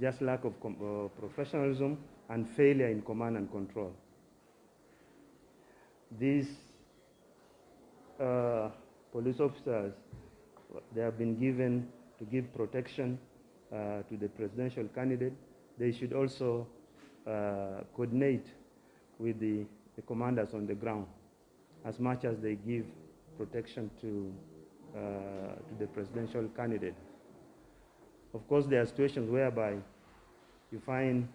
just lack of professionalism and failure in command and control. These police officers, they have been given to give protection to the presidential candidate. They should also coordinate with the commanders on the ground as much as they give protection to the presidential candidate. Of course, there are situations whereby you find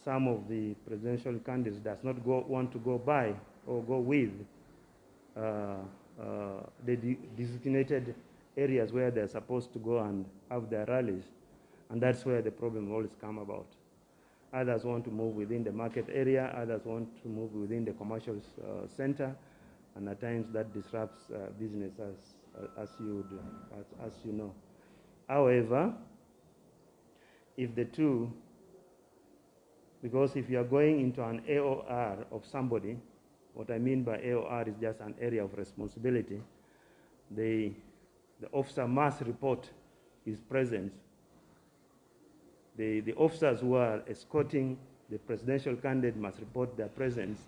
some of the presidential candidates does not want to go by or go with the designated areas where they're supposed to go and have their rallies, and that's where the problem always come about. Others want to move within the market area, others want to move within the commercial center, and at times that disrupts business as you know. However, if the two, because if you are going into an AOR of somebody, what I mean by AOR is just an area of responsibility, the officer must report his presence. The officers who are escorting the presidential candidate must report their presence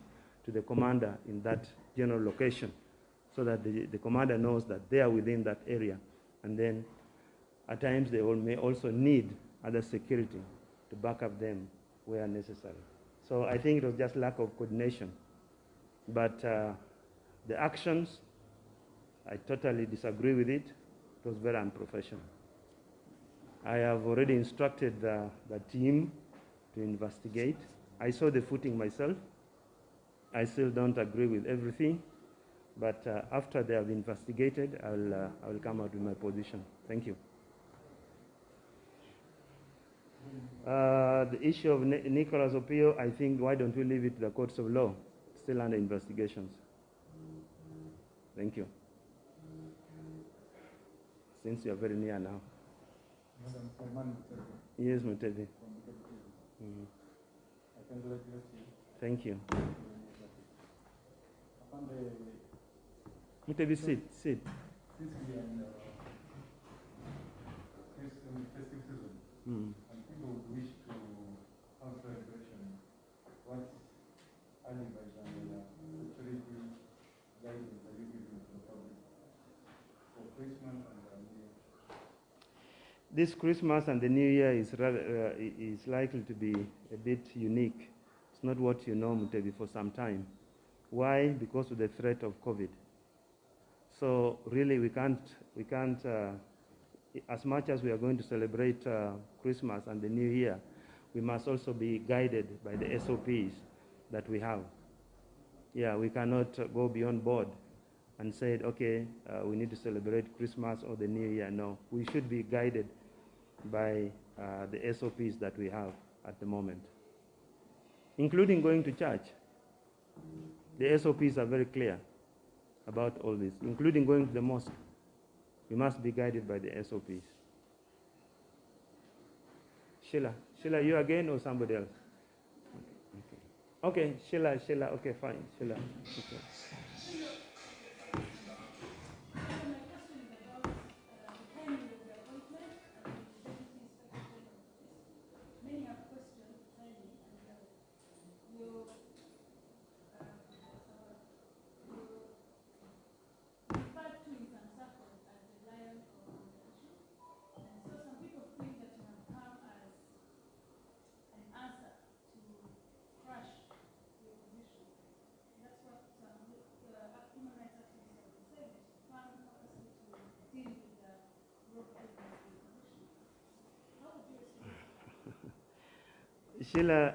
to the commander in that general location so that the commander knows that they are within that area. And then at times they may also need other security to back up them where necessary. So I think it was just lack of coordination. But the actions, I totally disagree with it. It was very unprofessional. I have already instructed the team to investigate. I saw the footing myself. I still don't agree with everything, but after they have investigated, I will come out with my position. Thank you. The issue of Nicholas Opio, I think, why don't we leave it to the courts of law? It's still under investigations. Thank you. Since you are very near now. Yes, Mutebi. Thank you. Mutebi, sit. Since we are in the festive season, and people would wish to have celebration, what advice and security guidance are you giving to the public for Christmas and New Year? This Christmas and the New Year is likely to be a bit unique. It's not what you know, Mutebi, for some time. Why? Because of the threat of COVID. So really we can't as much as we are going to celebrate Christmas and the New Year, we must also be guided by the SOPs that we have. Yeah, we cannot go beyond board and say, okay, we need to celebrate Christmas or the New Year. No, we should be guided by the SOPs that we have at the moment, including going to church. The SOPs are very clear about all this, including going to the mosque. We must be guided by the SOPs. Sheila, you again or somebody else? Okay, Sheila, okay, fine, Sheila. Okay. Sheila,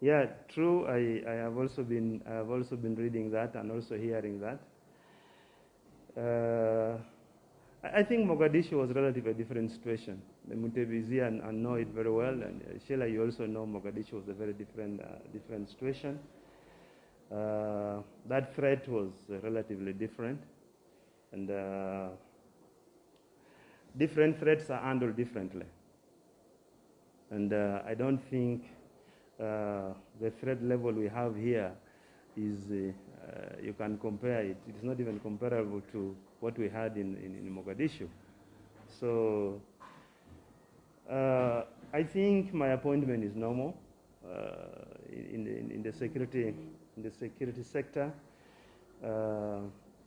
yeah, true. I have also been reading that and also hearing that. I think Mogadishu was relatively a different situation. The Mutebi is here and know it very well. And Sheila, you also know Mogadishu was a very different situation. That threat was relatively different, and different threats are handled differently. And I don't think the threat level we have here is, you can compare it. It's not even comparable to what we had in Mogadishu. So I think my appointment is normal in the security sector.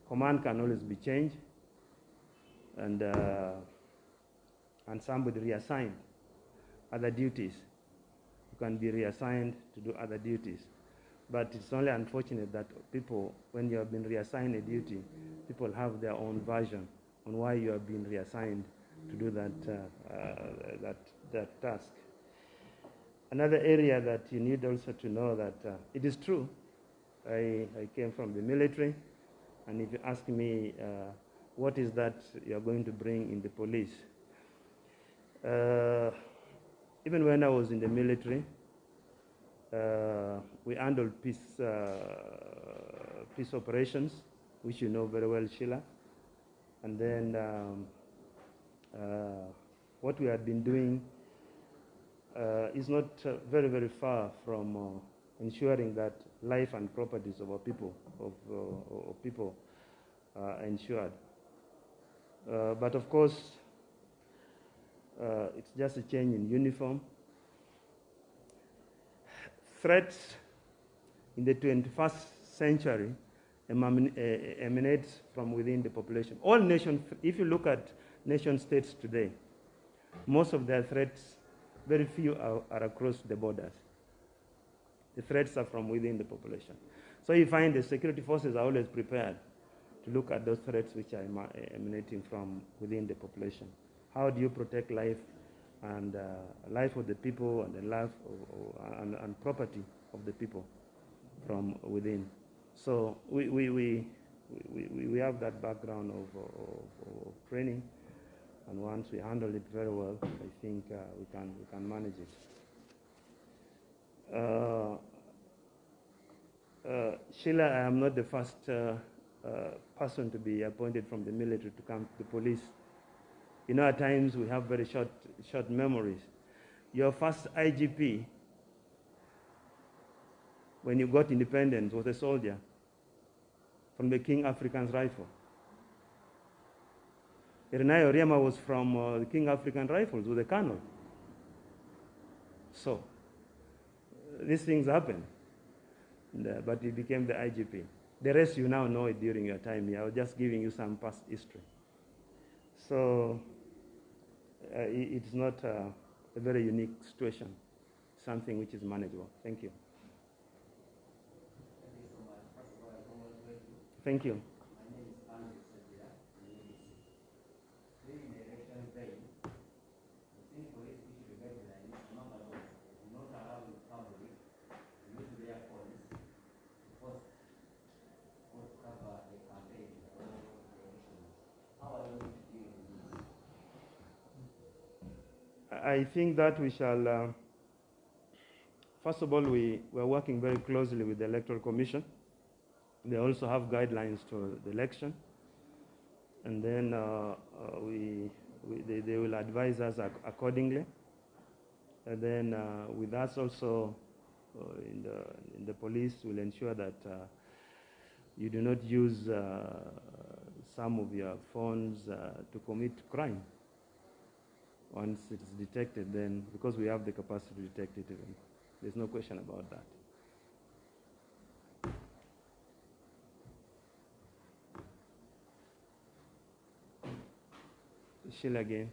Command can always be changed, and somebody reassigned other duties. You can be reassigned to do other duties. But it's only unfortunate that people, when you have been reassigned a duty, people have their own version on why you have been reassigned to do that task. Another area that you need also to know that it is true, I came from the military, and if you ask me what is that you are going to bring in the police, even when I was in the military, we handled peace operations, which you know very well, Sheila. And then what we had been doing is not very, very far from ensuring that life and properties of our people, are ensured. But of course, it's just a change in uniform. Threats in the 21st century emanates from within the population. All nations, if you look at nation states today, most of their threats, very few are across the borders. The threats are from within the population. So you find the security forces are always prepared to look at those threats which are emanating from within the population. How do you protect life and life of the people and the life and property of the people from within? So we have that background of training, and once we handle it very well, I think we can manage it. Sheila, I am not the first person to be appointed from the military to come to the police. You know, at times we have very short memories. Your first IGP, when you got independence, was a soldier from the King African Rifle. Irenayo Riema was from the King African Rifles, with a colonel. So, these things happen, but he became the IGP. The rest you now know it during your time here. I was just giving you some past history. So, it's not a very unique situation, something which is manageable. Thank you. Thank you. I think that we shall, first of all, we are working very closely with the Electoral Commission. They also have guidelines to the election. And then they will advise us accordingly. And then with us also in the police, will ensure that you do not use some of your phones to commit crime. Once it's detected, then, because we have the capacity to detect it, there's no question about that. Sheila again.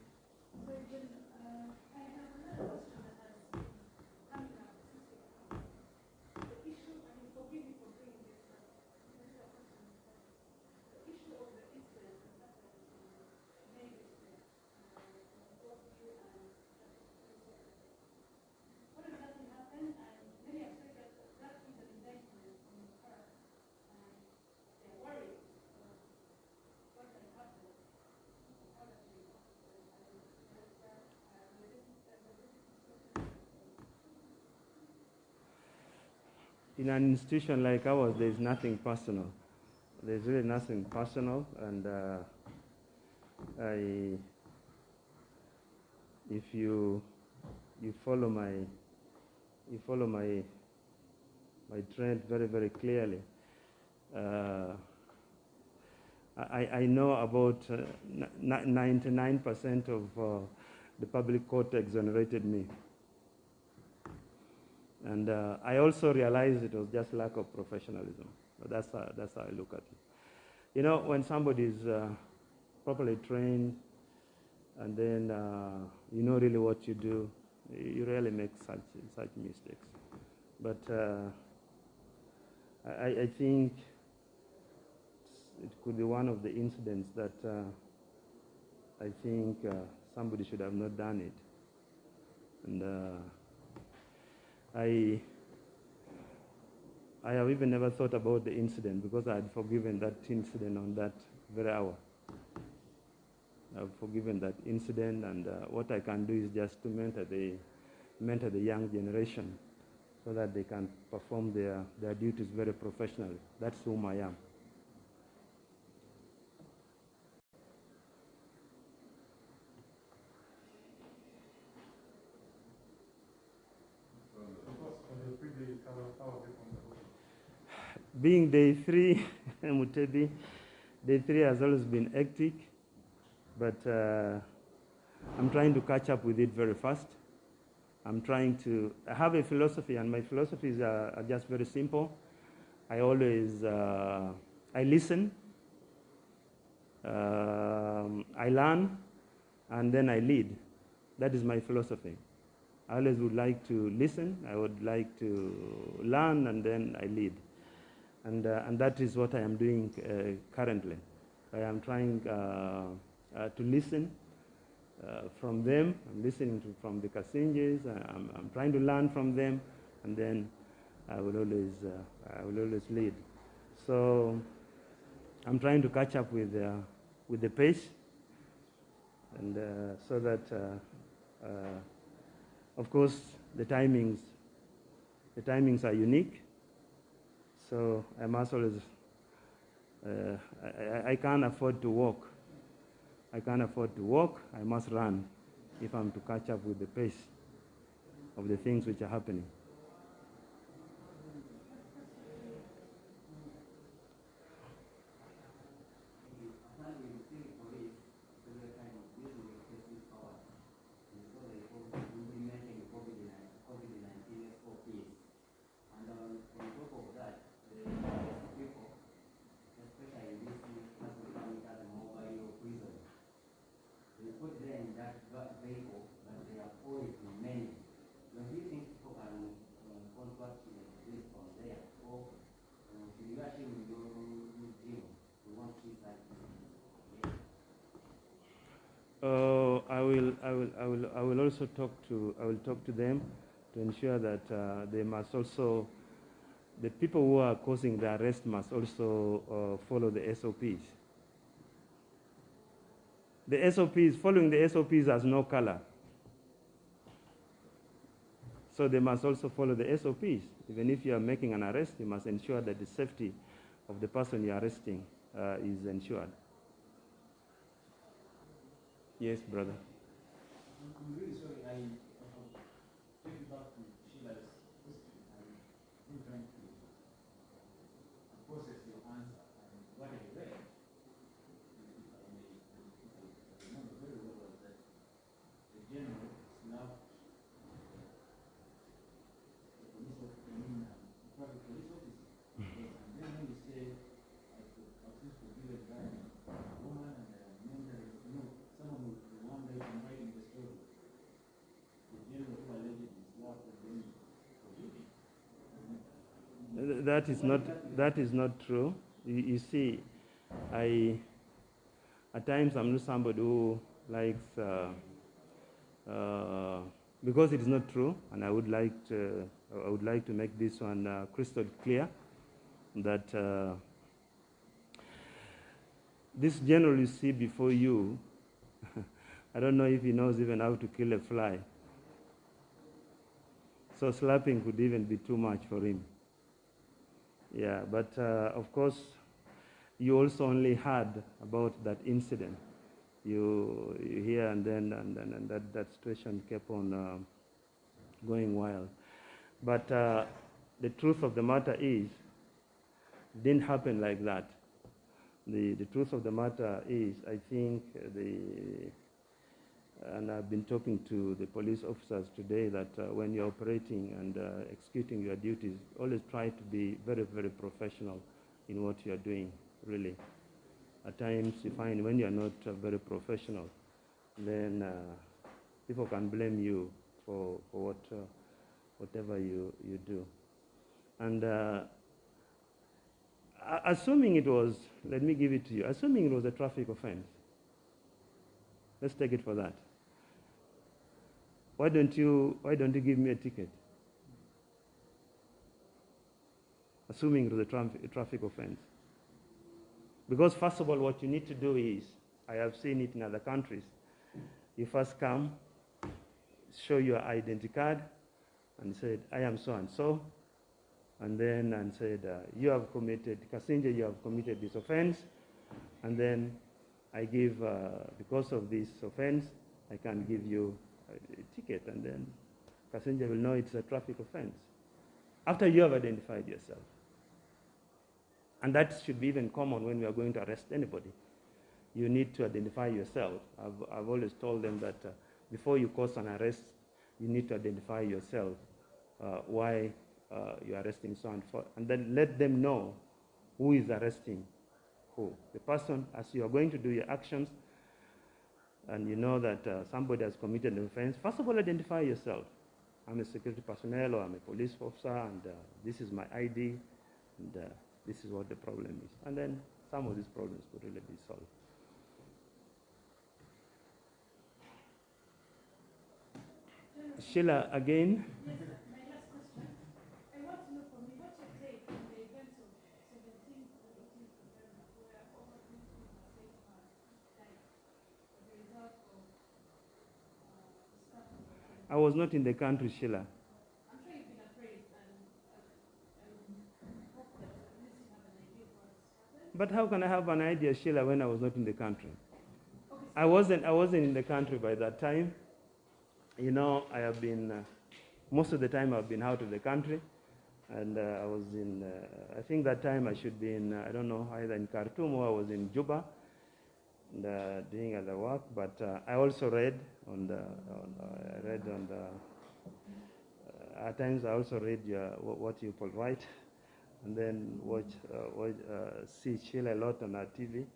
In an institution like ours, there's nothing personal. There's really nothing personal, and if you follow my trend very, very clearly, I know about 99% of the public court exonerated me. And I also realized it was just lack of professionalism. But that's how I look at it. You know, when somebody is properly trained, and then you know really what you do, you rarely make such mistakes. But I think it could be one of the incidents that I think somebody should have not done it. And I have even never thought about the incident because I had forgiven that incident on that very hour. I've forgiven that incident, and what I can do is just to mentor the young generation so that they can perform their duties very professionally. That's whom I am. Being day 3, Mutebi, day 3 has always been hectic, but I'm trying to catch up with it very fast. I have a philosophy, and my philosophies are just very simple. I always, I listen, I learn, and then I lead. That is my philosophy. I always would like to listen, I would like to learn, and then I lead. And that is what I am doing currently. I am trying to listen from them. I'm listening from the Kasinjis. I'm trying to learn from them, and then I will always lead. So I'm trying to catch up with the pace, and so that, of course, the timings are unique. So I must always, I can't afford to walk. I can't afford to walk, I must run if I'm to catch up with the pace of the things which are happening. I will also talk to them to ensure that they must also, the people who are causing the arrest must also follow the SOPs. The SOPs, following the SOPs has no color. So they must also follow the SOPs. Even if you are making an arrest, you must ensure that the safety of the person you are arresting is ensured. Yes, brother. I'm really sorry. I take you back to Sheila's question. I'm trying to process your answer. And what I read, if I remember very well, was that the general slapped the police officer, private police officer. And then when you say, I could forgive a guy, a woman, and a man, someone who one day I'm writing the story. The general who allegedly slapped and then forgiving. That is not true. You see, at times I'm not somebody who likes, because it is not true, and I would like to make this one crystal clear, that this general you see before you, I don't know if he knows even how to kill a fly. So slapping could even be too much for him. Yeah, but of course, you also only heard about that incident. You hear and that situation kept on going wild. But the truth of the matter is, it didn't happen like that. The truth of the matter is, I think And I've been talking to the police officers today that when you're operating and executing your duties, always try to be very, very professional in what you're doing, really. At times you find when you're not very professional, then people can blame you for whatever you do. And assuming it was, let me give it to you, assuming it was a traffic offense, let's take it for that. Why don't you give me a ticket? Assuming it was a traffic offense. Because first of all, what you need to do is, I have seen it in other countries, you first come, show your identity card, and said, I am so and so, and then said, you have committed, Kasinje, you have committed this offense, and then I give, because of this offense, I can give you a ticket, and then Kasinje will know it's a traffic offense. After you have identified yourself. And that should be even common when we are going to arrest anybody. You need to identify yourself. I've always told them that before you cause an arrest, you need to identify yourself, why you're arresting so and so, and then let them know who is arresting who. The person, as you are going to do your actions, and you know that somebody has committed an offense, first of all, identify yourself. I'm a security personnel or I'm a police officer, and this is my ID, and this is what the problem is. And then some of these problems could really be solved. Sheila, again. Yes, my last question. I want to know from you, what's your take on the events of 17th and 18th November, where over 2 people are said to have died as a result of the start of the I was not in the country, Sheila. I'm sure you've been appraised, and hope that at least you have an idea of what's happened. But how can I have an idea, Sheila, when I was not in the country? Okay, so I wasn't in the country by that time. You know, I have been, most of the time I've been out of the country, and I was in, I think that time I should be in, I don't know, either in Khartoum or I was in Juba, and, doing other work, but I also read on the, at times I also read what you people write, and then see Sheila a lot on our TV.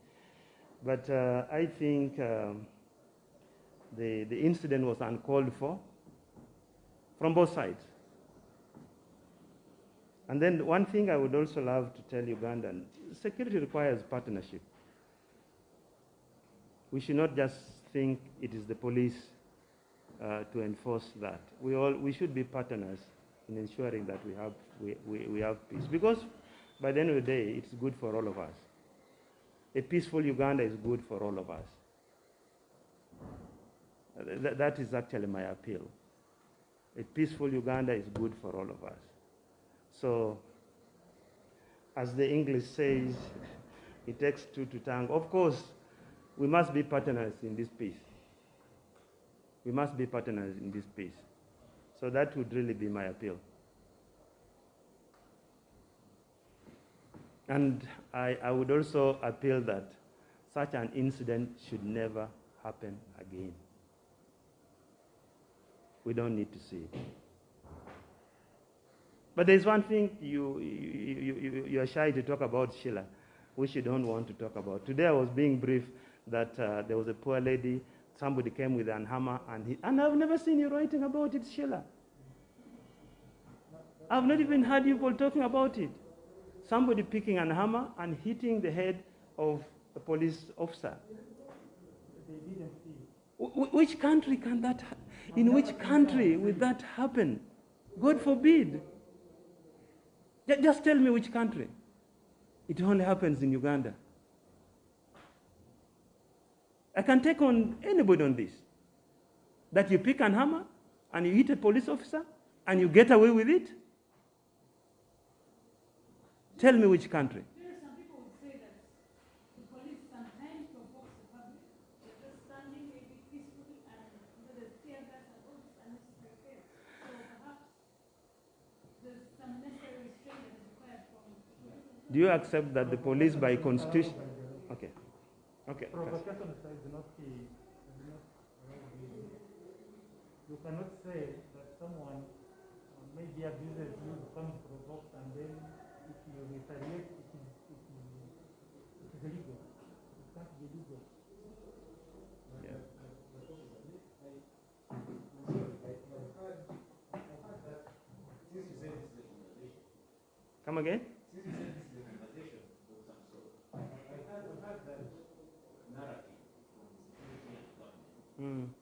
But I think the incident was uncalled for from both sides. And then one thing I would also love to tell Ugandan, security requires partnership. We should not just think it is the police to enforce that. We should be partners in ensuring that we have peace. Because by the end of the day, it's good for all of us. A peaceful Uganda is good for all of us. That is actually my appeal. A peaceful Uganda is good for all of us. So, as the English says, it takes two to tango. Of course, we must be partners in this peace. We must be partners in this peace. So that would really be my appeal. And I would also appeal that such an incident should never happen again. We don't need to see it. But there's one thing you're shy to talk about, Sheila, which you don't want to talk about. Today I was being briefed that there was a poor lady, somebody came with an hammer, and I've never seen you writing about it, Sheila. I've not even heard you people talking about it. Somebody picking a hammer and hitting the head of a police officer. They didn't see. Which country can that happen? In which country will that happen? God forbid. Just tell me which country. It only happens in Uganda. I can take on anybody on this. That you pick an hammer and you hit a police officer and you get away with it? Tell me which country. there are some people who say that the police sometimes provokes the public. They're just standing maybe peacefully and there's tear gas and all this unnecessary fear. So perhaps there's some necessary restraint that is required from. Do you accept that the police by constitution? Okay. Okay. Provocation aside, do not see. you cannot say that someone maybe abuses you, becomes provoked, and then if you retaliate, it is illegal. It can't be legal. Yeah. Since you said this is a conversation, Come again? since you said this is a conversation of some sort, I've had that narrative from security and government